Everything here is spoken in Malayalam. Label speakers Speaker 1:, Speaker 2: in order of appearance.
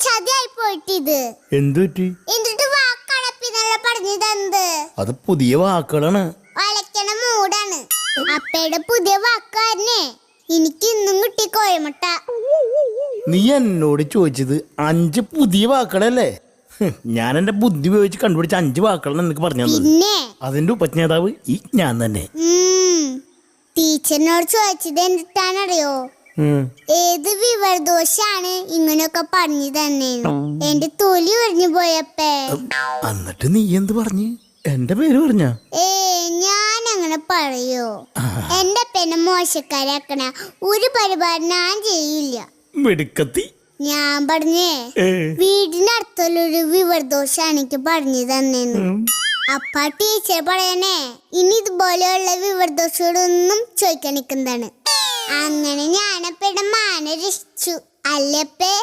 Speaker 1: ചതിയായി പോയിട്ടിത്.
Speaker 2: എന്തുപറ്റി?
Speaker 1: എന്നിട്ട് വാക്കടപ്പിന്നല്ല പറഞ്ഞത്.
Speaker 2: അത് പുതിയ വാക്കുകളാണ്.
Speaker 1: വളയ്ക്കണ മൂടാണ്. അപ്പയുടെ പുതിയ വാക്കാരനെ എനിക്ക് ഇന്നും കിട്ടി കോയമുട്ട.
Speaker 2: നീ എന്നോട് ചോദിച്ചത് 5 പുതിയ വാക്കുകളല്ലേ? ഞാൻ എന്റെ ബുദ്ധി ഉപയോഗിച്ച് കണ്ടുപിടിച്ച 5 വാക്കുകളാണ് നിനക്ക് പറഞ്ഞു തന്നത്.
Speaker 1: പിന്നെ
Speaker 2: അതിന്റെ ഉപജ്ഞാതാവ് ഈ ഞാൻ തന്നെ.
Speaker 1: ടീച്ചറിനോട് ചോദിച്ചത് എന്നിട്ടാണറിയോ, ഏത് വിവരദോഷാണ് ഇങ്ങനെയൊക്കെ പറഞ്ഞു തന്നെ. എന്റെ തൊലി ഒഴിഞ്ഞു പോയപ്പേ.
Speaker 2: എന്നിട്ട് നീ എന്ത് പറഞ്ഞു? എന്റെ പേര് പറഞ്ഞ?
Speaker 1: ഞാൻ അങ്ങനെ പറയോ? എന്റെ പെന്നെ മോശക്കാരാക്കണ ഒരു പരിപാടി ഞാൻ ചെയ്യില്ല.
Speaker 2: മിടുക്കത്തി.
Speaker 1: ഞാൻ പറഞ്ഞേ വീടിനടുത്തുള്ളൊരു വിവരദോഷാണ് എനിക്ക് പറഞ്ഞു തന്നേന്ന്. അപ്പ ടീച്ചർ പറയണേ ഇനി ഇതുപോലെയുള്ള വിവരദോഷങ്ങളൊന്നും ചോദിക്കാൻ നിൽക്കുന്നതാണ്. അങ്ങനെ ഞാനപ്പയുടെ മാന രക്ഷിച്ചു അല്ലപ്പേ.